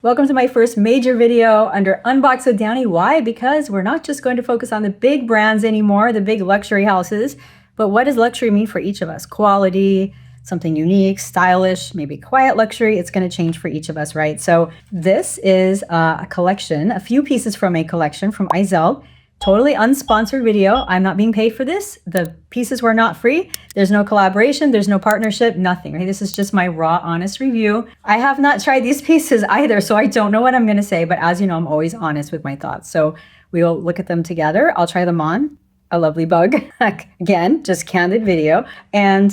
Welcome to my first major video under Unbox with Dani. Why? Because we're not just going to focus on the big brands anymore, the big luxury houses, but what does luxury mean for each of us? Quality, something unique, stylish, maybe quiet luxury. It's going to change for each of us, right? So this is a collection, a few pieces from a collection from Aaizel. Totally unsponsored video. I'm not being paid for this. The pieces were not free. There's no collaboration. There's no partnership, nothing, right? This is just my raw, honest review. I have not tried these pieces either, so I don't know what I'm going to say, but as you know, I'm always honest with my thoughts. So we will look at them together. I'll try them on. A lovely bug. Again, just candid video. And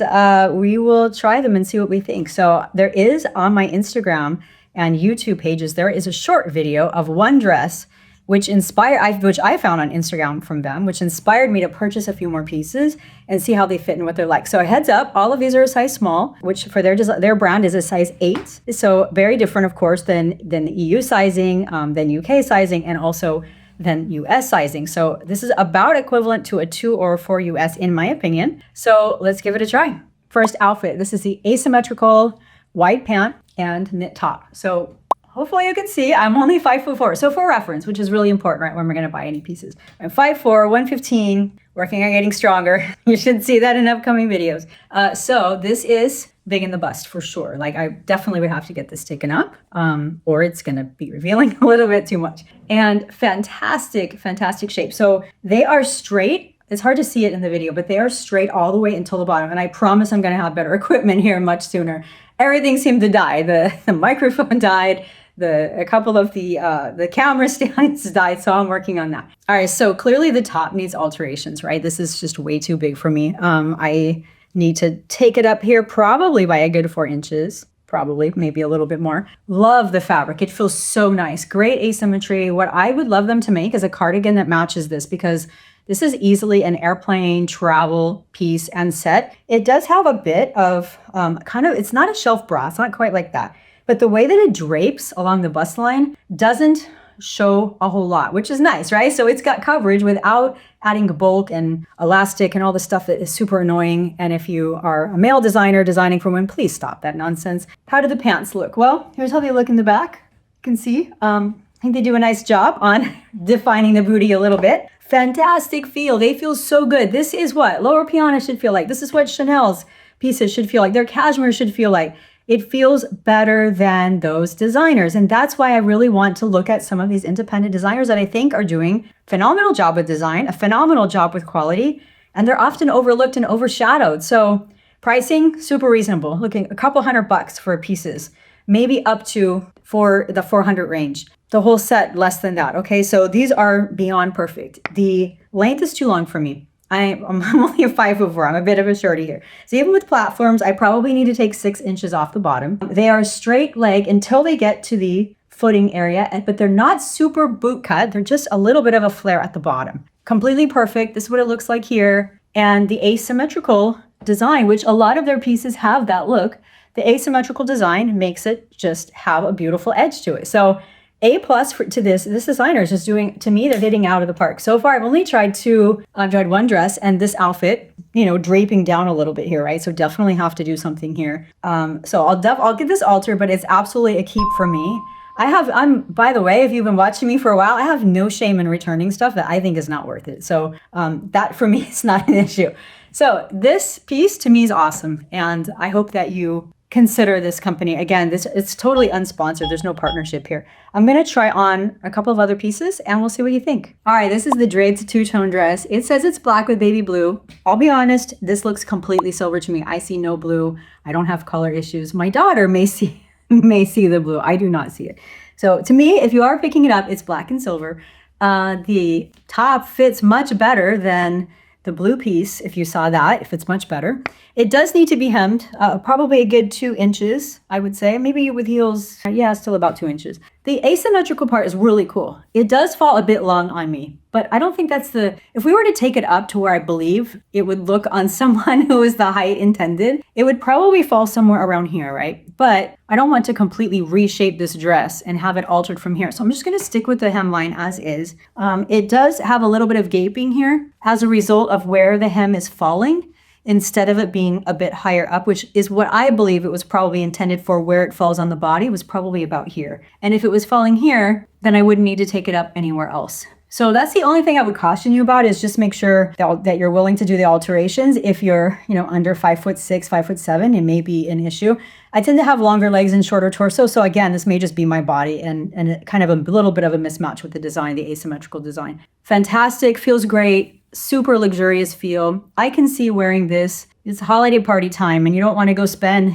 we will try them and see what we think. So there is on my Instagram and YouTube pages, there is a short video of one dress which I found on Instagram from them, which inspired me to purchase a few more pieces and see how they fit and what they're like. So heads up, all of these are a size small, which for their brand is a size 8. So very different, of course, than the EU sizing, than UK sizing, and also than US sizing. So this is about equivalent to a 2 or a 4 US in my opinion. So let's give it a try. First outfit, this is the asymmetrical wide pant and knit top. So hopefully you can see I'm only 5'4". So for reference, which is really important, right, when we're gonna buy any pieces. I'm 5'4", 115, working on getting stronger. You should see that in upcoming videos. So this is big in the bust for sure. Like I definitely would have to get this taken up or it's gonna be revealing a little bit too much. And fantastic, fantastic shape. So they are straight. It's hard to see it in the video, but they are straight all the way until the bottom. And I promise I'm gonna have better equipment here much sooner. Everything seemed to die. The microphone died. A couple of the camera stands died, so I'm working on that. All right, so clearly the top needs alterations, right? This is just way too big for me. I need to take it up here probably by a good 4 inches, probably maybe a little bit more. Love the fabric. It feels so nice. Great asymmetry. What I would love them to make is a cardigan that matches this because this is easily an airplane travel piece and set. It does have a bit of it's not a shelf bra. It's not quite like that. But the way that it drapes along the bust line doesn't show a whole lot, which is nice, right? So it's got coverage without adding bulk and elastic and all the stuff that is super annoying. And if you are a male designer designing for women, please stop that nonsense. How do the pants look? Well, here's how they look in the back. You can see, I think they do a nice job on defining the booty a little bit. Fantastic feel. They feel so good. This is what Lower Piana should feel like. This is what Chanel's pieces should feel like. Their cashmere should feel like. It feels better than those designers. And that's why I really want to look at some of these independent designers that I think are doing a phenomenal job with design, a phenomenal job with quality, and they're often overlooked and overshadowed. So pricing, super reasonable. Looking a couple $100 for pieces, maybe up to for the 400 range. The whole set less than that. Okay, so these are beyond perfect. The length is too long for me. I'm only a 5'4". I'm a bit of a shorty here. So even with platforms, I probably need to take 6 inches off the bottom. They are straight leg until they get to the footing area, but they're not super boot cut. They're just a little bit of a flare at the bottom. Completely perfect. This is what it looks like here. And the asymmetrical design, which a lot of their pieces have that look, the asymmetrical design makes it just have a beautiful edge to it. So A+ to this designer is just doing, to me, they're hitting out of the park. So far, I've only tried one dress and this outfit, draping down a little bit here, right? So definitely have to do something here. So I'll get this altered, but it's absolutely a keep for me. By the way, if you've been watching me for a while, I have no shame in returning stuff that I think is not worth it. So that for me is not an issue. So this piece to me is awesome. And I hope that you consider this company. Again, it's totally unsponsored. There's no partnership here. I'm going to try on a couple of other pieces and we'll see what you think. All right, this is the draped two-tone dress. It says it's black with baby blue. I'll be honest, this looks completely silver to me. I see no blue. I don't have color issues. My daughter may see the blue. I do not see it. So to me, if you are picking it up, it's black and silver. The top fits much better than the blue piece, if you saw that, if it's much better. It does need to be hemmed, probably a good 2 inches, I would say. Maybe with heels, yeah, still about 2 inches. The asymmetrical part is really cool. It does fall a bit long on me, but I don't think that's if we were to take it up to where I believe it would look on someone who is the height intended, it would probably fall somewhere around here, right? But I don't want to completely reshape this dress and have it altered from here. So I'm just gonna stick with the hemline as is. It does have a little bit of gaping here as a result of where the hem is falling. instead of it being a bit higher up, which is what I believe it was probably intended for. Where it falls on the body was probably about here. And if it was falling here, then I wouldn't need to take it up anywhere else. So that's the only thing I would caution you about, is just make sure that you're willing to do the alterations. If you're, under 5'6", 5'7", it may be an issue. I tend to have longer legs and shorter torso. So again, this may just be my body and kind of a little bit of a mismatch with the design, the asymmetrical design. Fantastic, feels great, super luxurious feel. I can see wearing this. It's holiday party time and you don't want to go spend,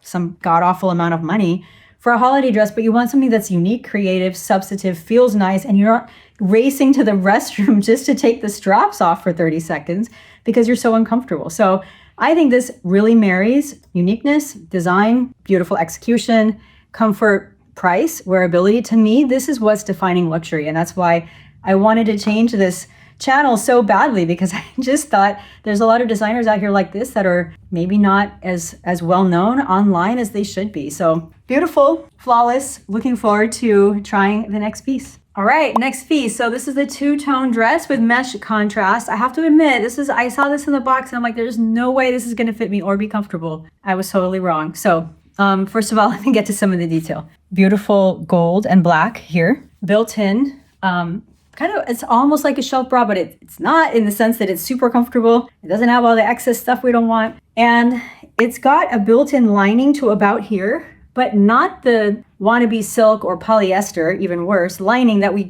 some god-awful amount of money for a holiday dress, but you want something that's unique, creative, substantive, feels nice, and you're not racing to the restroom just to take the straps off for 30 seconds because you're so uncomfortable. So I think this really marries uniqueness, design, beautiful execution, comfort, price, wearability. To me, this is what's defining luxury. And that's why I wanted to change this channel so badly, because I just thought there's a lot of designers out here like this that are maybe not as well known online as they should be. So beautiful, flawless, looking forward to trying the next piece. All right, next piece. So this is the two-tone dress with mesh contrast. I have to admit, I saw this in the box and I'm like, there's no way this is gonna fit me or be comfortable. I was totally wrong. So first of all, let me get to some of the detail. Beautiful gold and black here, built in. It's almost like a shelf bra, but it's not, in the sense that it's super comfortable. It doesn't have all the excess stuff we don't want. And it's got a built-in lining to about here, but not the wannabe silk or polyester, even worse, lining that we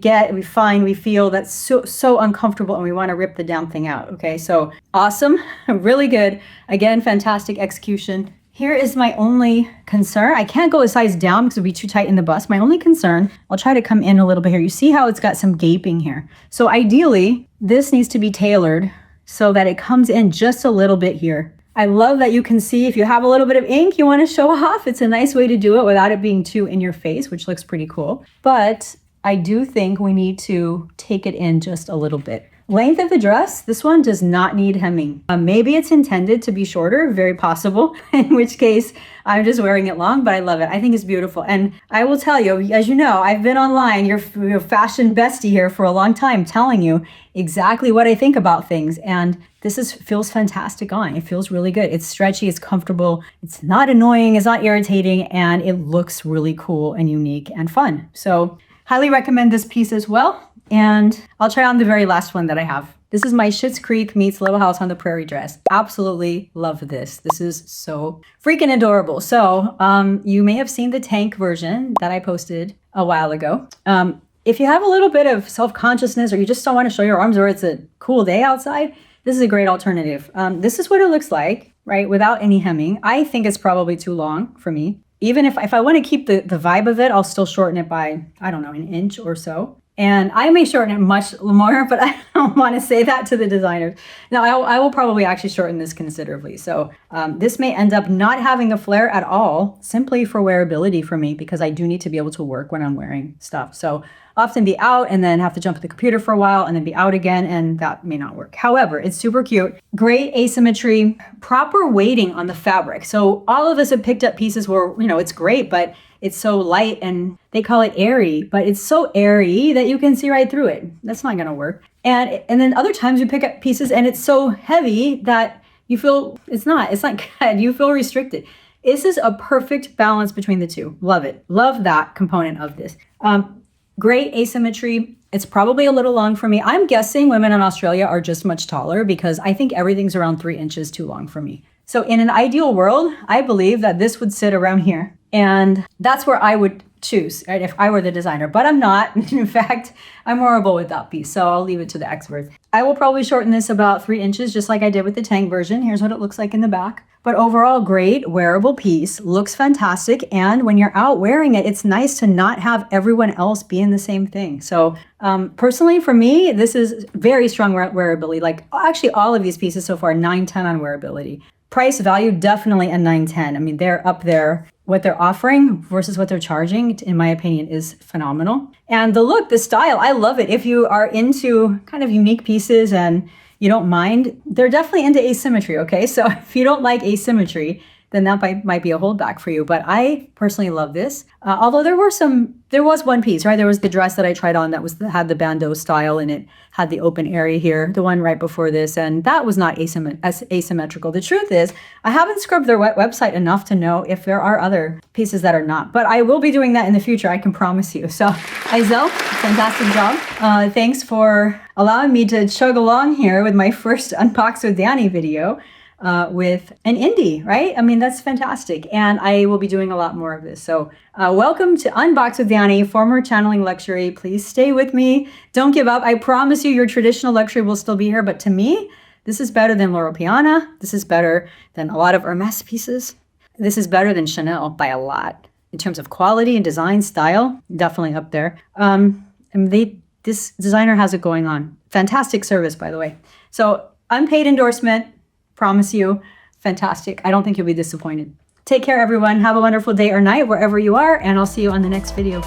feel that's so uncomfortable and we want to rip the damn thing out. Okay, so awesome, really good. Again, fantastic execution. Here is my only concern. I can't go a size down because it'll be too tight in the bust. My only concern, I'll try to come in a little bit here. You see how it's got some gaping here. So ideally, this needs to be tailored so that it comes in just a little bit here. I love that you can see if you have a little bit of ink you want to show off. It's a nice way to do it without it being too in your face, which looks pretty cool. But I do think we need to take it in just a little bit. Length of the dress, this one does not need hemming. Maybe it's intended to be shorter, very possible, in which case I'm just wearing it long, but I love it. I think it's beautiful. And I will tell you, as you know, I've been online, your fashion bestie here for a long time, telling you exactly what I think about things. And this feels fantastic on. It feels really good. It's stretchy, it's comfortable, it's not annoying, it's not irritating, and it looks really cool and unique and fun. So highly recommend this piece as well. And I'll try on the very last one that I have. This is my Schitt's Creek meets Little House on the Prairie dress. Absolutely love this. This is so freaking adorable. So you may have seen the tank version that I posted a while ago. If you have a little bit of self-consciousness or you just don't want to show your arms or it's a cool day outside, this is a great alternative. This is what it looks like, right? Without any hemming. I think it's probably too long for me. Even if I want to keep the vibe of it, I'll still shorten it by, I don't know, an inch or so. And I may shorten it much more, but I don't want to say that to the designers. Now, I will probably actually shorten this considerably. So this may end up not having a flare at all, simply for wearability for me, because I do need to be able to work when I'm wearing stuff. So often be out and then have to jump at the computer for a while and then be out again, and that may not work. However, it's super cute. Great asymmetry, proper weighting on the fabric. So all of us have picked up pieces where, it's great, but it's so light and they call it airy, but it's so airy that you can see right through it. That's not gonna work. And then other times you pick up pieces and it's so heavy that you feel it's not good. You feel restricted. This is a perfect balance between the two. Love it. Love that component of this. Great asymmetry. It's probably a little long for me. I'm guessing women in Australia are just much taller because I think everything's around 3 inches too long for me. So in an ideal world, I believe that this would sit around here. And that's where I would choose, right, if I were the designer, but I'm not. In fact, I'm horrible with that piece, so I'll leave it to the experts. I will probably shorten this about 3 inches, just like I did with the tank version. Here's what it looks like in the back. But overall, great wearable piece, looks fantastic. And when you're out wearing it, it's nice to not have everyone else be in the same thing. So personally, for me, this is very strong wearability. Like actually all of these pieces so far, 9-10 on wearability. Price value, definitely a 9-10. I mean, they're up there. What they're offering versus what they're charging, in my opinion, is phenomenal. And the look, the style, I love it. If you are into kind of unique pieces and you don't mind, they're definitely into asymmetry, okay? So if you don't like asymmetry, then that might be a holdback for you. But I personally love this. Although there was one piece, right? There was the dress that I tried on that had the bandeau style, and it had the open area here, the one right before this, and that was not asymmetrical. The truth is, I haven't scrubbed their website enough to know if there are other pieces that are not, but I will be doing that in the future, I can promise you. So Aaizel, fantastic job. Thanks for allowing me to chug along here with my first Unbox with Dani video. With an indie, right? I mean, that's fantastic. And I will be doing a lot more of this. So welcome to Unbox with Dani, former channeling luxury. Please stay with me. Don't give up. I promise you your traditional luxury will still be here. But to me, this is better than Loro Piana. This is better than a lot of Hermes pieces. This is better than Chanel by a lot. In terms of quality and design style, definitely up there. And this designer has it going on. Fantastic service, by the way. So unpaid endorsement. Promise you, fantastic. I don't think you'll be disappointed. Take care, everyone. Have a wonderful day or night wherever you are, and I'll see you on the next video.